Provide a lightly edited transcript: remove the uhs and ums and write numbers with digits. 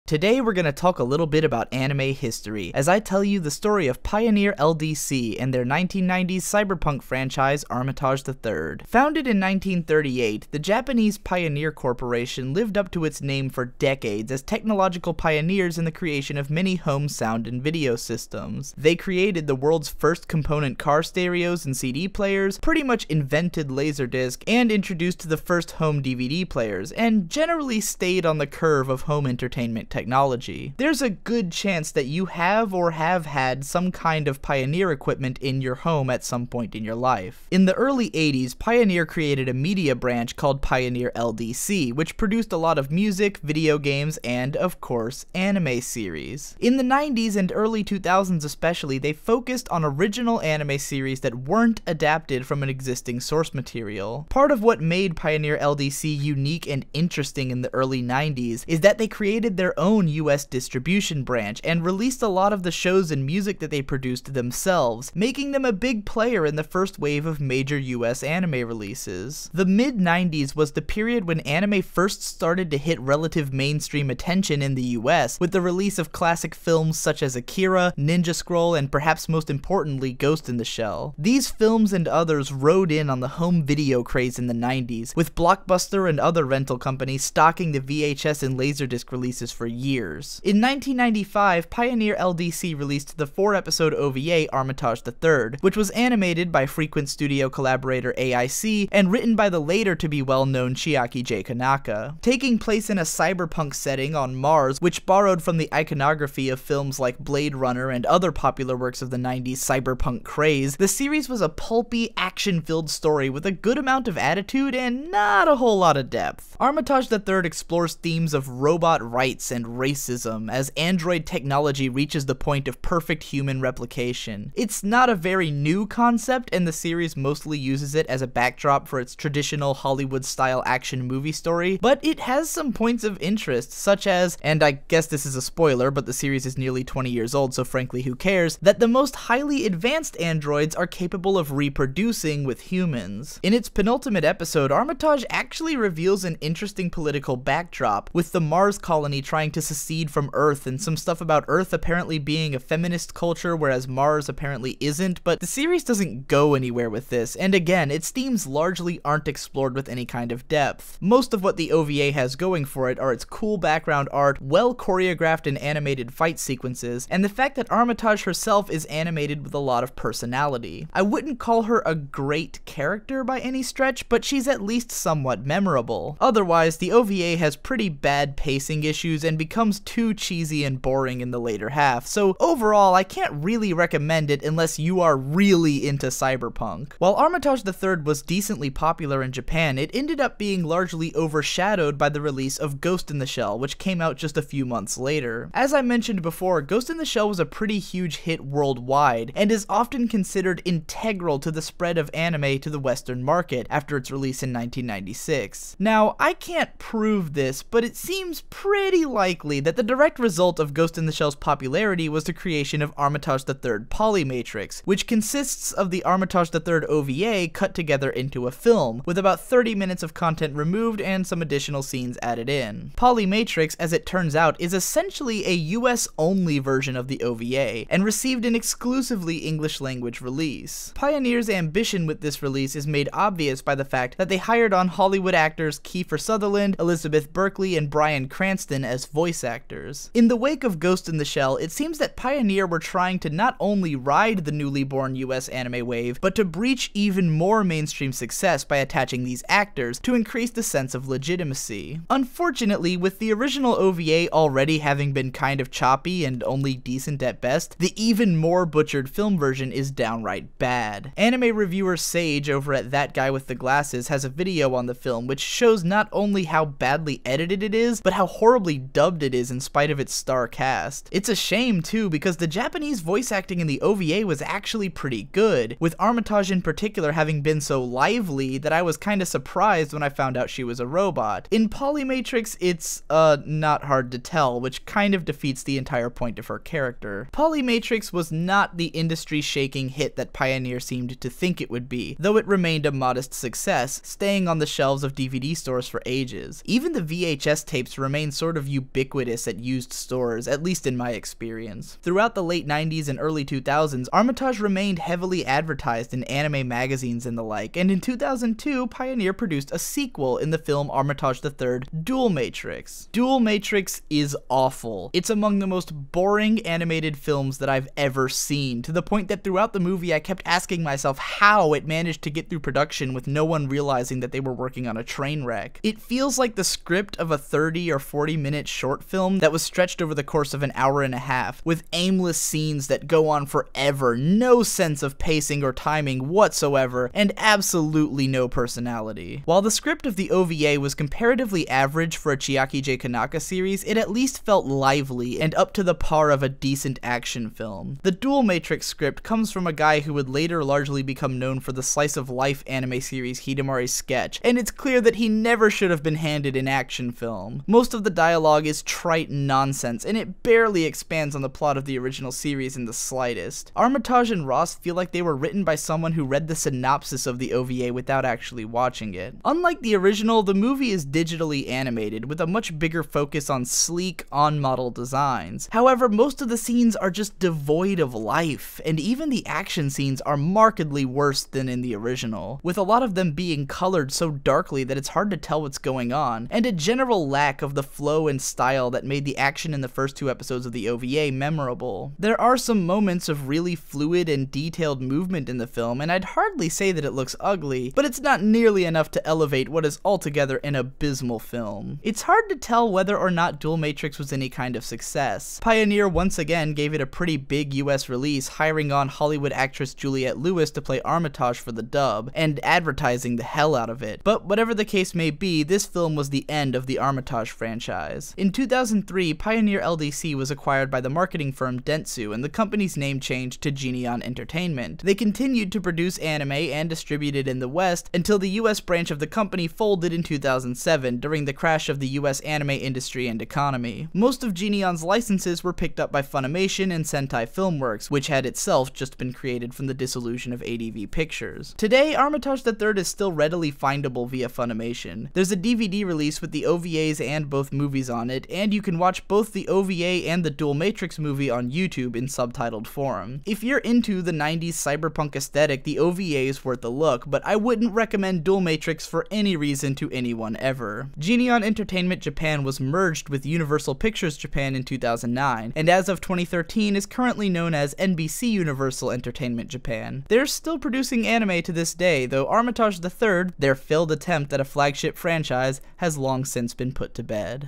Today we're going to talk a little bit about anime history, as I tell you the story of Pioneer LDC and their 1990s cyberpunk franchise Armitage III. Founded in 1938, the Japanese Pioneer Corporation lived up to its name for decades as technological pioneers in the creation of many home sound and video systems. They created the world's first component car stereos and CD players, pretty much invented Laserdisc, and introduced the first home DVD players, and generally stayed on the curve of home entertainment technology. There's a good chance that you have or have had some kind of Pioneer equipment in your home at some point in your life. In the early 80s, Pioneer created a media branch called Pioneer LDC, which produced a lot of music, video games, and, of course, anime series. In the 90s and early 2000s especially, they focused on original anime series that weren't adapted from an existing source material. Part of what made Pioneer LDC unique and interesting in the early 90s is that they created their own US distribution branch and released a lot of the shows and music that they produced themselves, making them a big player in the first wave of major US anime releases. The mid-90s was the period when anime first started to hit relative mainstream attention in the US, with the release of classic films such as Akira, Ninja Scroll, and perhaps most importantly, Ghost in the Shell. These films and others rode in on the home video craze in the 90s, with Blockbuster and other rental companies stocking the VHS and Laserdisc releases for years. In 1995, Pioneer LDC released the 4-episode OVA Armitage III, which was animated by frequent studio collaborator AIC and written by the later to be well-known Chiaki J. Kanaka. Taking place in a cyberpunk setting on Mars, which borrowed from the iconography of films like Blade Runner and other popular works of the 90s cyberpunk craze, the series was a pulpy, action-filled story with a good amount of attitude and not a whole lot of depth. Armitage III explores themes of robot rights and racism as android technology reaches the point of perfect human replication. It's not a very new concept, and the series mostly uses it as a backdrop for its traditional Hollywood-style action movie story, but it has some points of interest, such as, and I guess this is a spoiler, but the series is nearly 20 years old, so frankly who cares, that the most highly advanced androids are capable of reproducing with humans. In its penultimate episode, Armitage actually reveals an interesting political backdrop, with the Mars colony trying to secede from Earth and some stuff about Earth apparently being a feminist culture whereas Mars apparently isn't, but the series doesn't go anywhere with this, and again, its themes largely aren't explored with any kind of depth. Most of what the OVA has going for it are its cool background art, well choreographed and animated fight sequences, and the fact that Armitage herself is animated with a lot of personality. I wouldn't call her a great character by any stretch, but she's at least somewhat memorable. Otherwise, the OVA has pretty bad pacing issues and becomes too cheesy and boring in the later half, so overall I can't really recommend it unless you are really into cyberpunk. While Armitage III was decently popular in Japan, it ended up being largely overshadowed by the release of Ghost in the Shell, which came out just a few months later. As I mentioned before, Ghost in the Shell was a pretty huge hit worldwide, and is often considered integral to the spread of anime to the Western market after its release in 1996. Now, I can't prove this, but it seems pretty likely that the direct result of Ghost in the Shell's popularity was the creation of Armitage III Polymatrix, which consists of the Armitage III OVA cut together into a film, with about 30 minutes of content removed and some additional scenes added in. Polymatrix, as it turns out, is essentially a US-only version of the OVA, and received an exclusively English-language release. Pioneer's ambition with this release is made obvious by the fact that they hired on Hollywood actors Kiefer Sutherland, Elizabeth Berkley, and Bryan Cranston as voice actors. In the wake of Ghost in the Shell, it seems that Pioneer were trying to not only ride the newly born US anime wave, but to breach even more mainstream success by attaching these actors to increase the sense of legitimacy. Unfortunately, with the original OVA already having been kind of choppy and only decent at best, the even more butchered film version is downright bad. Anime reviewer Sage over at That Guy with the Glasses has a video on the film which shows not only how badly edited it is, but how horribly dubbed it is in spite of its star cast. It's a shame too, because the Japanese voice acting in the OVA was actually pretty good, with Armitage in particular having been so lively that I was kinda surprised when I found out she was a robot. In Polymatrix, it's, not hard to tell, which kind of defeats the entire point of her character. Polymatrix was not the industry-shaking hit that Pioneer seemed to think it would be, though it remained a modest success, staying on the shelves of DVD stores for ages. Even the VHS tapes remain sort of ubiquitous ubiquitous at used stores, at least in my experience. Throughout the late 90s and early 2000s, Armitage remained heavily advertised in anime magazines and the like, and in 2002, Pioneer produced a sequel in the film Armitage III: Duel Matrix. Duel Matrix is awful. It's among the most boring animated films that I've ever seen, to the point that throughout the movie I kept asking myself how it managed to get through production with no one realizing that they were working on a train wreck. It feels like the script of a 30 or 40-minute short film that was stretched over the course of an hour and a half, with aimless scenes that go on forever, no sense of pacing or timing whatsoever, and absolutely no personality. While the script of the OVA was comparatively average for a Chiaki J. Kanaka series, it at least felt lively and up to the par of a decent action film. The Duel Matrix script comes from a guy who would later largely become known for the slice-of-life anime series Hidamari Sketch, and it's clear that he never should have been handed an action film. Most of the dialogue is trite nonsense, and it barely expands on the plot of the original series in the slightest. Armitage and Ross feel like they were written by someone who read the synopsis of the OVA without actually watching it. Unlike the original, the movie is digitally animated, with a much bigger focus on sleek, on-model designs. However, most of the scenes are just devoid of life, and even the action scenes are markedly worse than in the original, with a lot of them being colored so darkly that it's hard to tell what's going on, and a general lack of the flow and style that made the action in the first two episodes of the OVA memorable. There are some moments of really fluid and detailed movement in the film, and I'd hardly say that it looks ugly, but it's not nearly enough to elevate what is altogether an abysmal film. It's hard to tell whether or not Duel Matrix was any kind of success. Pioneer once again gave it a pretty big US release, hiring on Hollywood actress Juliette Lewis to play Armitage for the dub, and advertising the hell out of it. But whatever the case may be, this film was the end of the Armitage franchise. In 2003, Pioneer LDC was acquired by the marketing firm Dentsu, and the company's name changed to Geneon Entertainment. They continued to produce anime and distribute it in the West until the US branch of the company folded in 2007 during the crash of the US anime industry and economy. Most of Geneon's licenses were picked up by Funimation and Sentai Filmworks, which had itself just been created from the dissolution of ADV Pictures. Today, Armitage III is still readily findable via Funimation. There's a DVD release with the OVAs and both movies on it, and you can watch both the OVA and the Duel Matrix movie on YouTube in subtitled form. If you're into the 90s cyberpunk aesthetic, the OVA is worth a look, but I wouldn't recommend Duel Matrix for any reason to anyone ever. Geneon Entertainment Japan was merged with Universal Pictures Japan in 2009, and as of 2013 is currently known as NBC Universal Entertainment Japan. They're still producing anime to this day, though Armitage III, their failed attempt at a flagship franchise, has long since been put to bed.